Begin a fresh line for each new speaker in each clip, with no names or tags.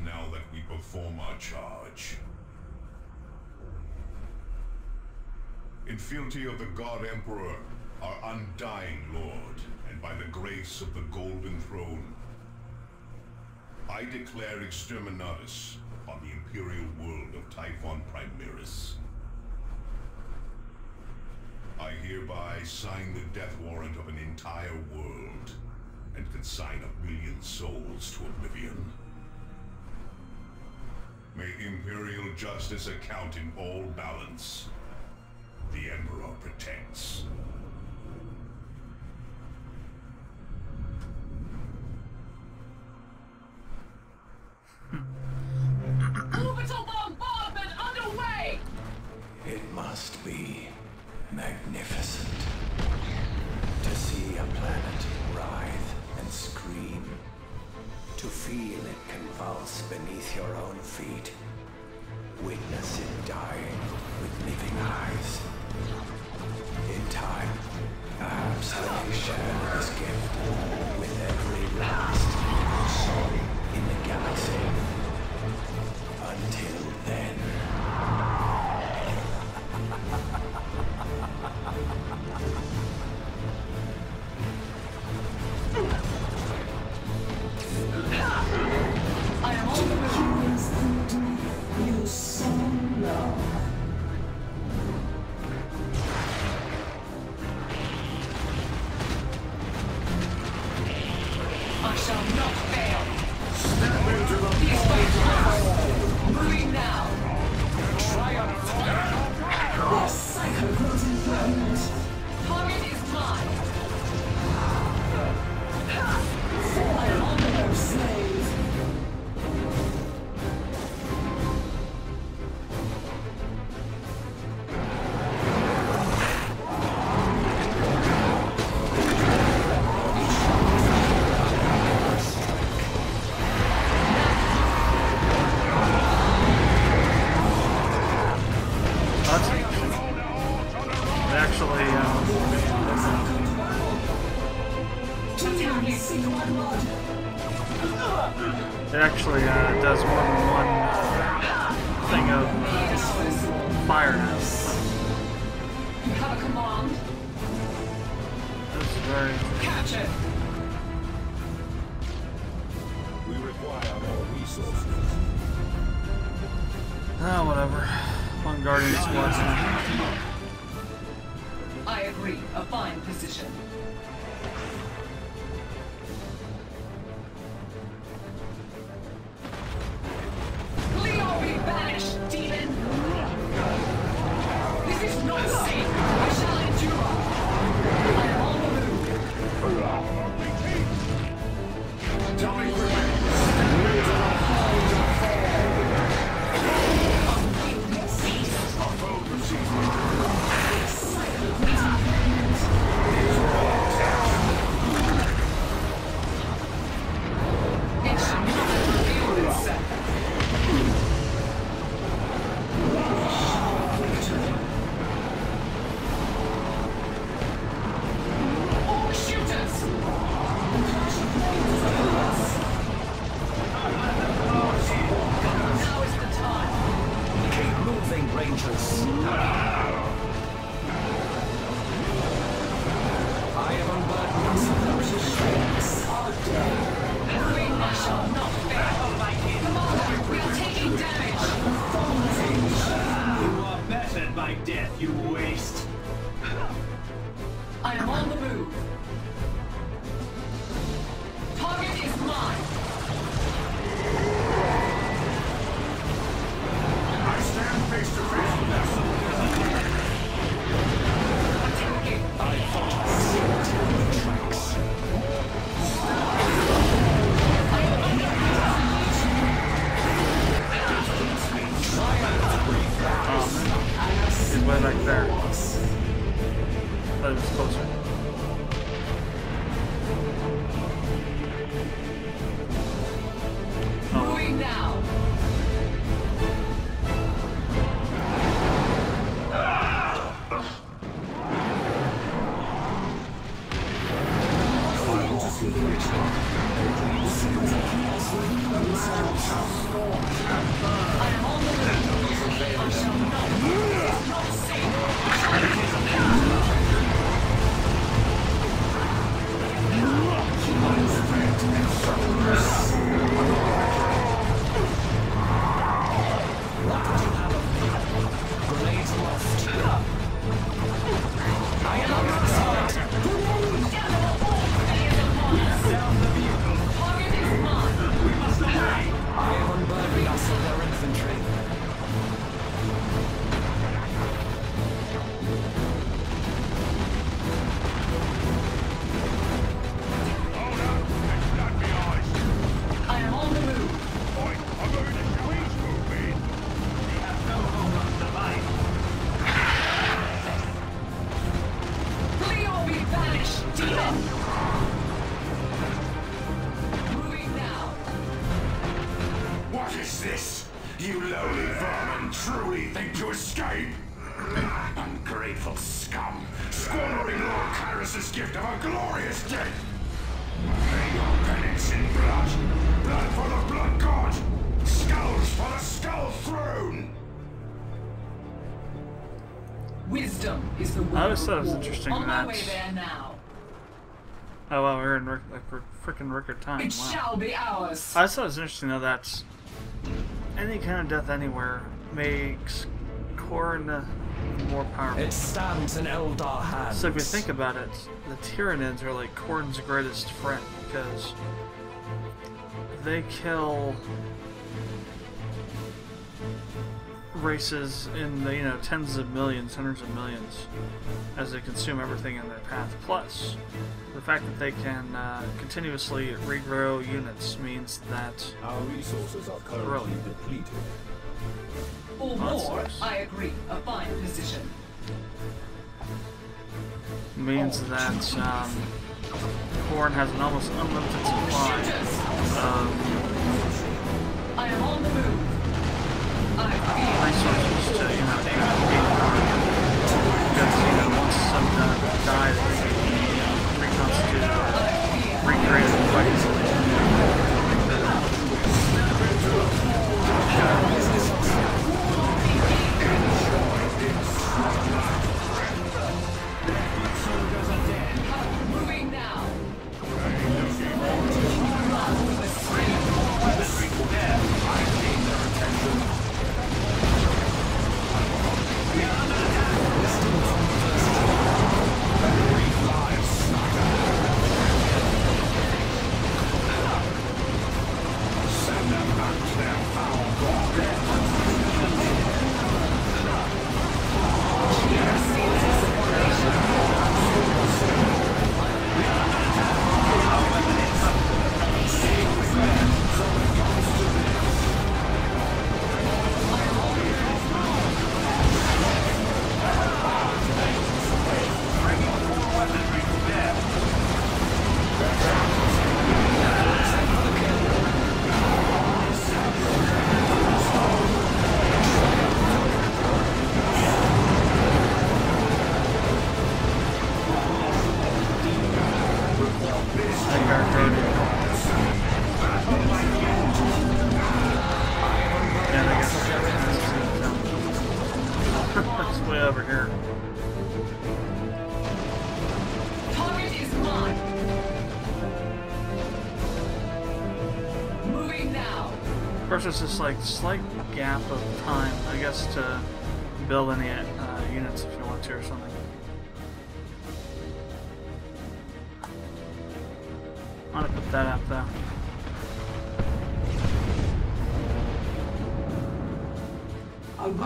now that we perform our charge. In fealty of the God Emperor, our undying Lord, and by the grace of the Golden Throne, I declare exterminatus upon the Imperial world of Typhon Primaris. I hereby sign the death warrant of an entire world, and consign 1,000,000 souls to oblivion. May Imperial justice account in all balance. The Emperor protects.
Orbital bombardment underway!
It must be magnificent to see a planet writhe and scream, to feel it convulse beneath your own feet, witness it dying with living eyes. In time, perhaps they may share this gift with every last soul in the galaxy. Until then...
I am on the move.
You so love.
I shall not fail. Step into the fight. Moving now. Triumph.
The cycle grows inflamed.
Target is mine.
Fall on the slave.
It actually does more than one thing of fire now.
You have a command.
This is very...
Capture.
We require more resources.
Ah, whatever. One Guardian squad's now.
I agree. A fine position. Leo be banished, demon! This is not safe. I shall endure. I am on the move.
Tell me where
It should not reveal itself. All shooters! Now is the time.
Keep moving, Rangers. I am unburdened.
Moving, I shall not fail. Commander, we are taking damage.
You are bettered by death, you waste.
I am on the move. Target is mine.
I stand face to face with them.
Attacking.
I thought I sealed the tracks.
I am under
He's way back there. But it was closer.
moving now.
I want to see the ritual.
again. Moving now.
What is this? You lowly vermin truly think to escape? Ungrateful scum, squandering Lord Kyrus's gift of a glorious death. Pay your penance in blood. Blood for the blood god. Skulls for the skull throne.
Wisdom is the word.
I always thought it was interesting
On my
that.
way there now.
Oh wow, we're in freaking record time.
It
Wow.
shall be ours.
I just thought it was interesting though that any kind of death anywhere makes Khorne more powerful.
It stands in Eldar hands.
So if you think about it, the Tyranids are like Khorne's greatest friend because they kill races in the tens of millions, hundreds of millions as they consume everything in their path. Plus, the fact that they can continuously regrow units means that
Our resources are currently depleted.
For more, I agree. A fine position.
means that Khorne has an almost unlimited supply of
I am on the move. I feel
resources to gain power. Because once some die, they can be reconstituted or recreated quite easily.
moving now. It's way over here. Target is mine. Moving now.
Of course, there's this like slight gap of time, I guess, to build any units if you want to or something. I'm gonna put that up though.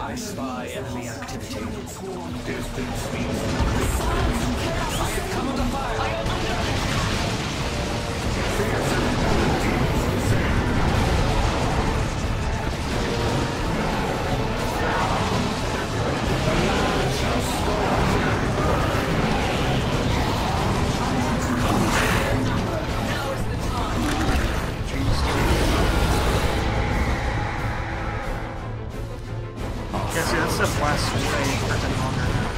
I spy enemy activity.
Distance means
Yeah, see, that stuff lasts way freaking longer now.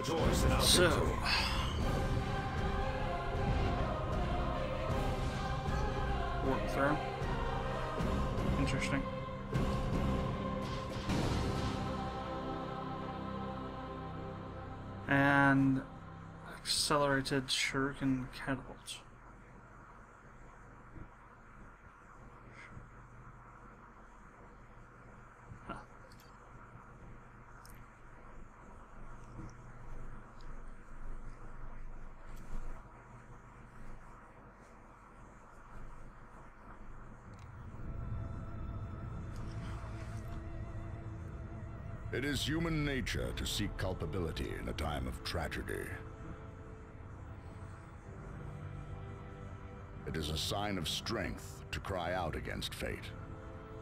rejoice in our
So,
victory.
warp throw. Interesting. And accelerated shuriken catapult. Huh.
It is human nature to seek culpability in a time of tragedy. It is a sign of strength to cry out against fate,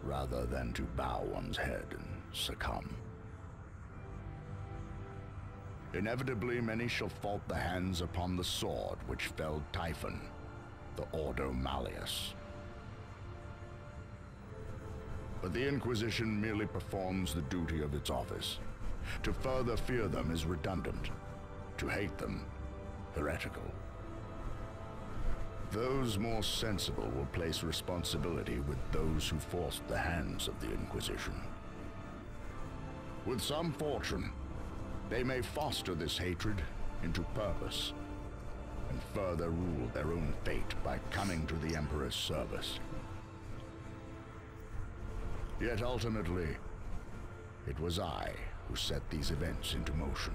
rather than to bow one's head and succumb. Inevitably, many shall fault the hands upon the sword which felled Typhon, the Ordo Malleus. But the Inquisition merely performs the duty of its office. To further fear them is redundant. To hate them, heretical. Those more sensible will place responsibility with those who forced the hands of the Inquisition. With some fortune, they may foster this hatred into purpose, and further rule their own fate by coming to the Emperor's service. Yet ultimately, it was I who set these events into motion,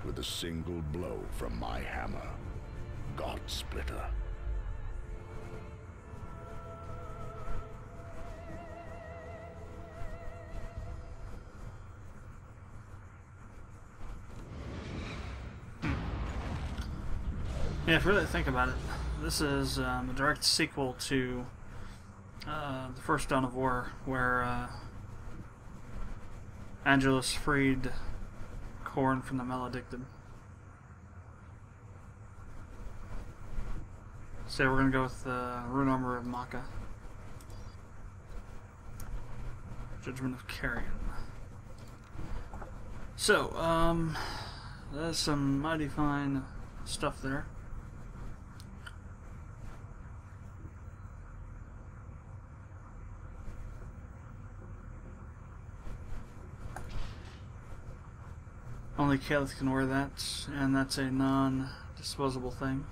with a single blow from my hammer, God Splitter.
Yeah, if you really think about it, this is a direct sequel to the first Dawn of War, where Angelus freed Khorne from the Maledicted. So we're gonna go with the Rune Armor of Maka. Judgment of Carrion. So, there's some mighty fine stuff there. Only Caliph can wear that, and that's a non-disposable thing.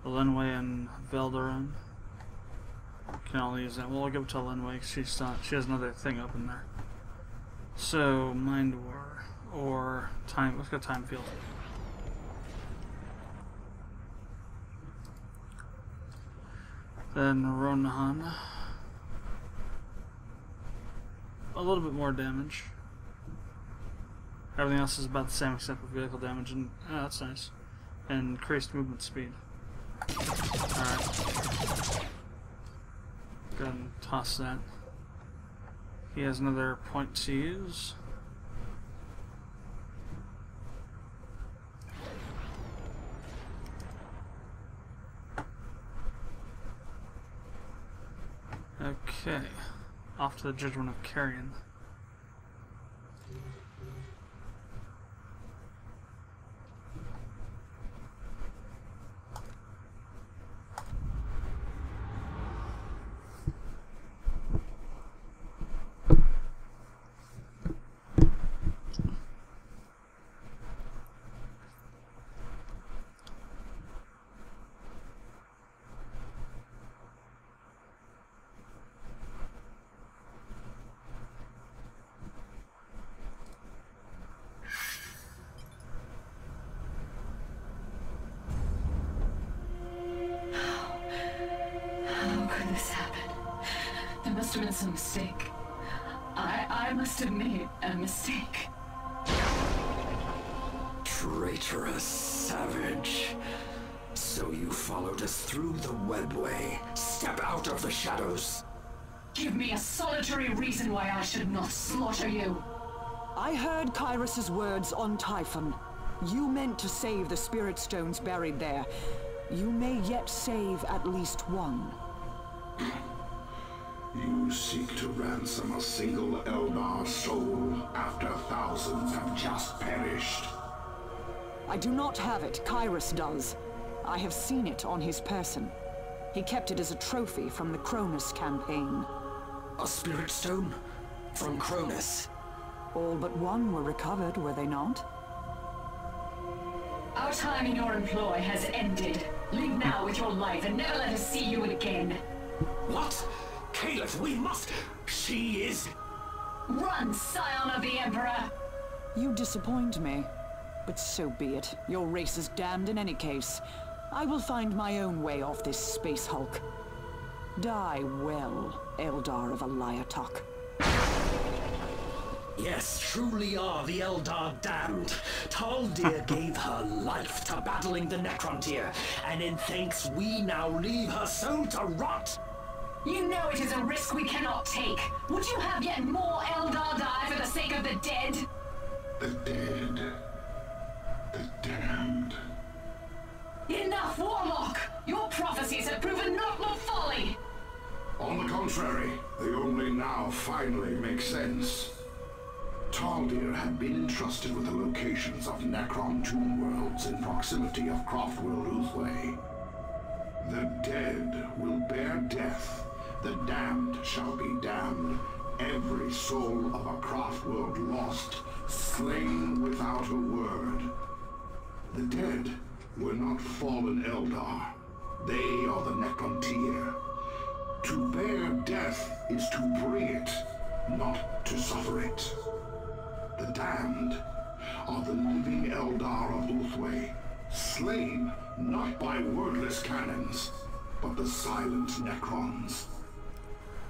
Linway and Veldarin can only use that. Well, I'll give it to Linway because she has another thing open there. So, Mind War or Time. Let's go Time Field. Then Ronahan. A little bit more damage. Everything else is about the same except for vehicle damage, and that's nice. And increased movement speed. Alright. Go ahead and toss that. He has another point to use. Okay. Off to the Judgment of Carrion.
Must have been some mistake. I must have made a mistake.
Traitorous savage. So you followed us through the webway. Step out of the shadows.
Give me a solitary reason why I should not slaughter you.
I heard Kyrus's words on Typhon. You meant to save the spirit stones buried there. You may yet save at least one.
You seek to ransom a single Eldar soul after thousands have just perished.
I do not have it. Kyrus does. I have seen it on his person. He kept it as a trophy from the Cronus campaign.
A spirit stone? From Cronus?
All but one were recovered, were they not?
Our time in your employ has ended. Leave now with your life and never let us see you again.
What? Caliph, we must... She is...
Run, scion of the Emperor!
You disappoint me. But so be it. Your race is damned in any case. I will find my own way off this space hulk. Die well, Eldar of Alayatok.
Yes, truly are the Eldar damned. Taldir gave her life to battling the Necrontyr, and in thanks we now leave her soul to rot.
You know it is a risk we cannot take. Would you have yet more Eldar die for the sake of the dead?
The dead. The damned.
Enough, Warlock! Your prophecies have proven naught but folly!
On the contrary, they only now finally make sense. Taldir had been entrusted with the locations of Necron tomb worlds in proximity of Craftworld Uthway. The dead will bear death. The damned shall be damned. Every soul of a Craftworld lost, slain without a word. The dead were not fallen Eldar. They are the Necrontyr. To bear death is to bring it, not to suffer it. The damned are the living Eldar of Uthway, slain not by wordless cannons, but the silent Necrons.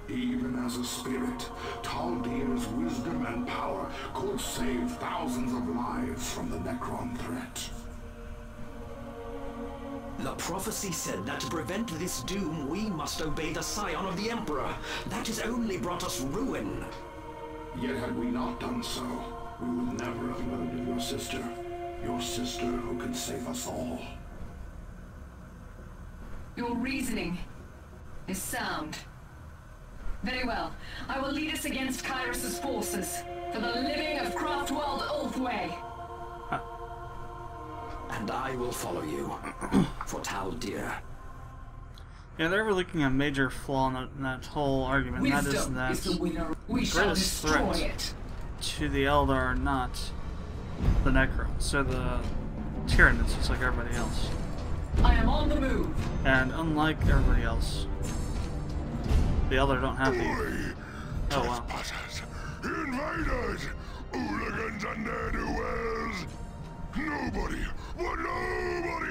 Even as a spirit, Taldir's wisdom and power could save thousands of lives from the Necron threat.
The prophecy said that to prevent this doom, we must obey the scion of the Emperor. That has only brought us ruin.
Yet had we not done so, we would never have murdered your sister who can save us all.
Your reasoning is sound. Very well. I will lead us against Kyrus' forces for the living of Craftworld Uthway.
And I will follow you for Taldir.
Yeah, they're looking at a major flaw in that whole argument. That is that
the winner. We
the
shall
greatest
destroy
threat
it.
to the Eldar are not the Necrons. So the Tyranids, just like everybody else.
I am on the move.
And unlike everybody else, the Eldar don't have the... Oh, wow.
Trespassers, invaders, hooligans and ne'er-do-wells. Nobody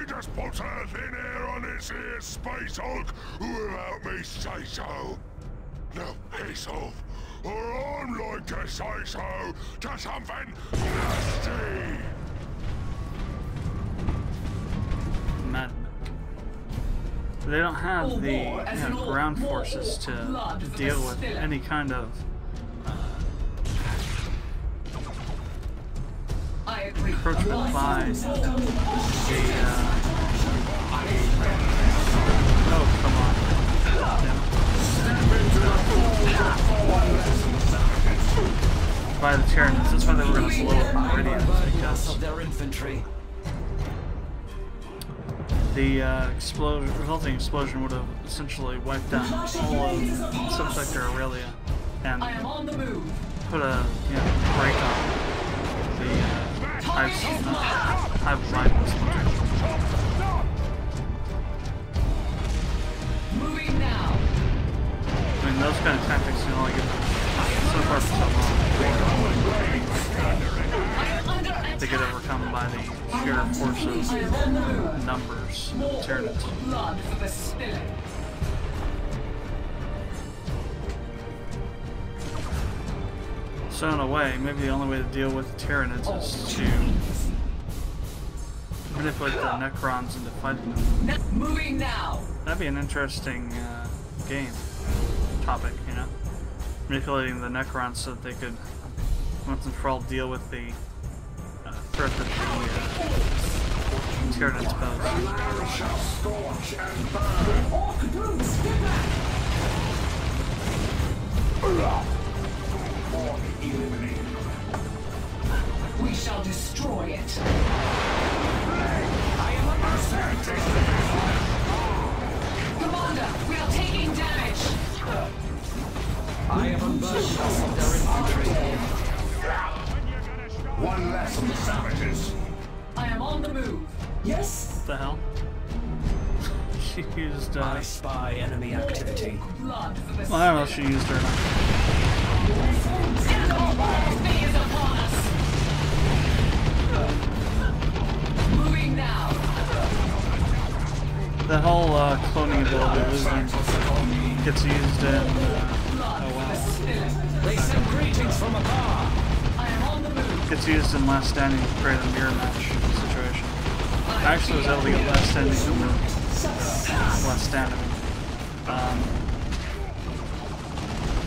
just puts earth in air on this here space hulk without me say so. Now piss off, or I'm like to say so to something nasty.
Mad. They don't have the ground forces to deal with any kind of encroachment by the oh, come on. By the Tyranids. That's why they were going to slow up Meridian, because
of their infantry.
the resulting explosion would have essentially wiped out all of Subsector Aurelia and put a break on the Hive rivals.
Moving now.
I mean, those kind of tactics can only get so far for so long. They get overcome by the sheer force of numbers of Tyranids.
Blood for the spirit.
So in a way, maybe the only way to deal with the Tyranids is to manipulate the Necrons into fighting them.
Moving now.
That'd be an interesting game topic, you know? Manipulating the Necrons so that they could, once and for all, deal with the threat that the Tyranids pose.
Eliminated.
We shall destroy it.
I am under attack.
Commander, we are taking damage.
I am unburdened of their infantry.
One less of the savages.
I am on the move. Yes.
What the hell? She used,
I spy enemy activity.
Blood for the
well, I don't know if she used her or not.
Stand up, enemy is upon us. Moving now.
The whole cloning ability losing gets used in. Oh wow.
They send greetings from afar.
I am on the move.
Gets used in Last Standing to create a mirror match situation. I actually was able to get Last Standing to move. Last Standing.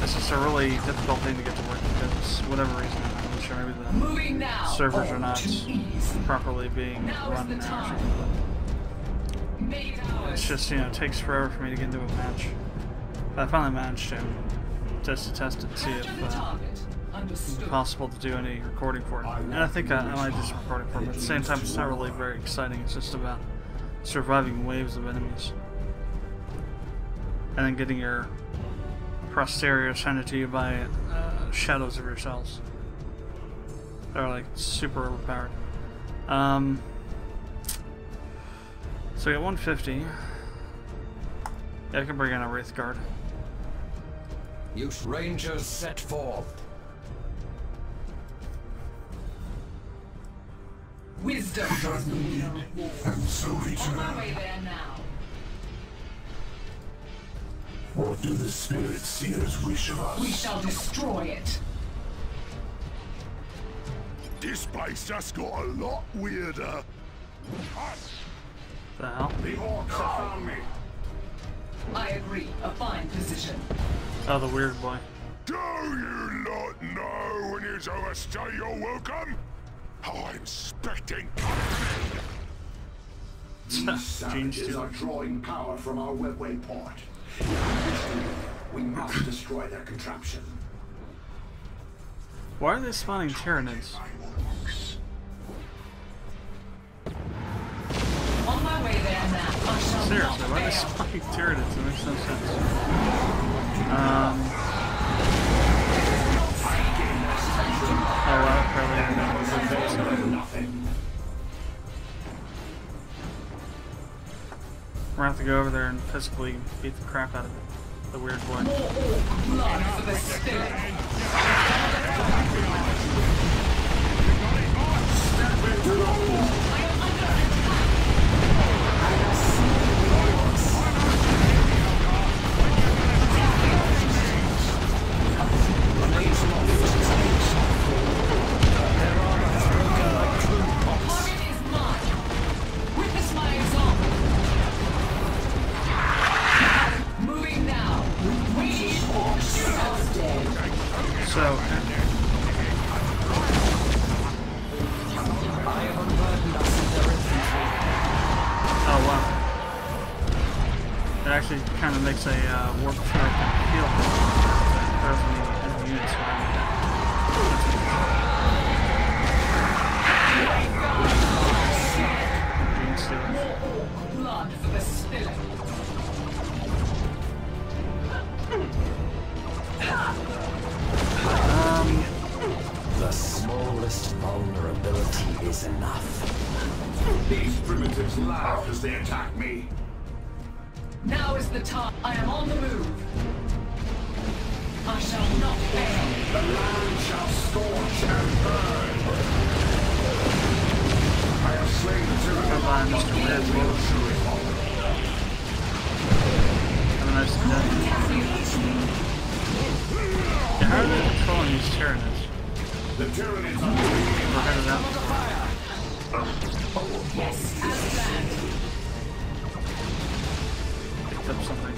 It's just a really difficult thing to get to work because whatever reason, I'm not sure, maybe the
Moving now.
servers are not
To ease.
properly being
Now is
run
the
now or
time.
something.
Make it ours.
It's just, you know, it takes forever for me to get into a match. But I finally managed to test it to see if
Capture the target.
it's
Understood.
possible to do any recording for it. And I think I might do some recording for it, but at the same time it's not really very exciting. It's just about surviving waves of enemies. And then getting your posterior handed to you by shadows of yourselves. They're like super overpowered. So I got 150. Yeah, I can bring in a Wraith Guard.
You Rangers set forth.
Wisdom.
And so
On my
return.
way there now.
What do the spirit seers wish of us?
We shall destroy it.
This place just got a lot weirder.
The hell?
The orcs have found me.
I agree. A fine position.
Oh, the weird boy.
Do you not know when you overstay your welcome? I'm expecting company.
These
Gene
savages
stealer.
are drawing power from our webway port. We must destroy their contraption.
Why are they spawning Tyranids?
On my way there now. I shall
Seriously,
not
why are they
fail.
spawning Tyranids? It makes no sense. Oh wow, probably.
Nothing.
We're gonna have to go over there and physically beat the crap out of it. The weird boy.
Blood for the spirit. Target is mine. Witness my example. Moving now. Radiant orcs dead.
So, oh wow. It actually kind of makes a warp turret kind of feel. Throws me enemy units around. Gene stealers.
Blood for the spirit.
The smallest vulnerability is enough.
These primitives laugh as they attack me.
Now is the time. I am on the move. I shall not fail.
The land shall scorch and burn. I have slain the
Come
tyranny.
by, Mr. Red Bull. Have a nice day. Yeah, how are they controlling these Tyranids?
The tyrannies are
We're headed out.
Yes, as planned.
Picked up something.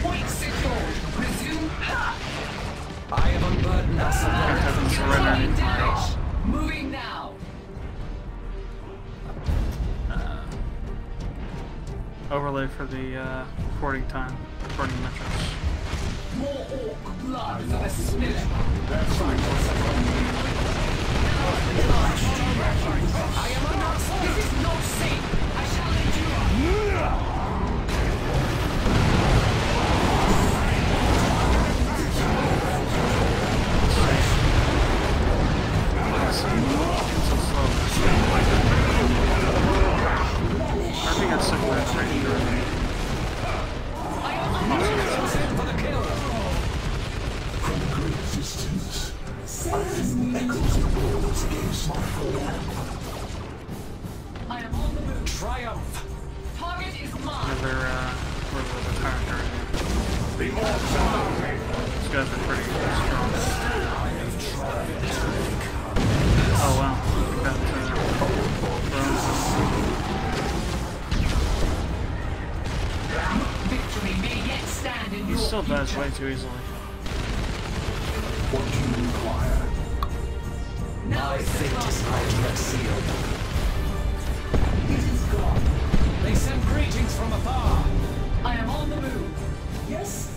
Point secured. Resume.
I have unburdened us of their
Picked up some red
Taking
onion.
damage. Moving now.
Overlay for the recording time, recording metrics.
more orc blood for the spilling. I am under. This is not safe. I shall endure.
I think it's like that second grenade.
For the kill.
From a great distance, I feel echoes of worlds against my fall.
I am on the move. Triumph. Target is mine.
Where the character is.
The orcs are
These guys are pretty strong. Oh wow. Got
Victory may yet stand in
he
your
still dies
future.
way too easily.
what you require.
Now is the time.
sealed.
It is gone.
They send greetings from afar.
I am on the move.
Yes,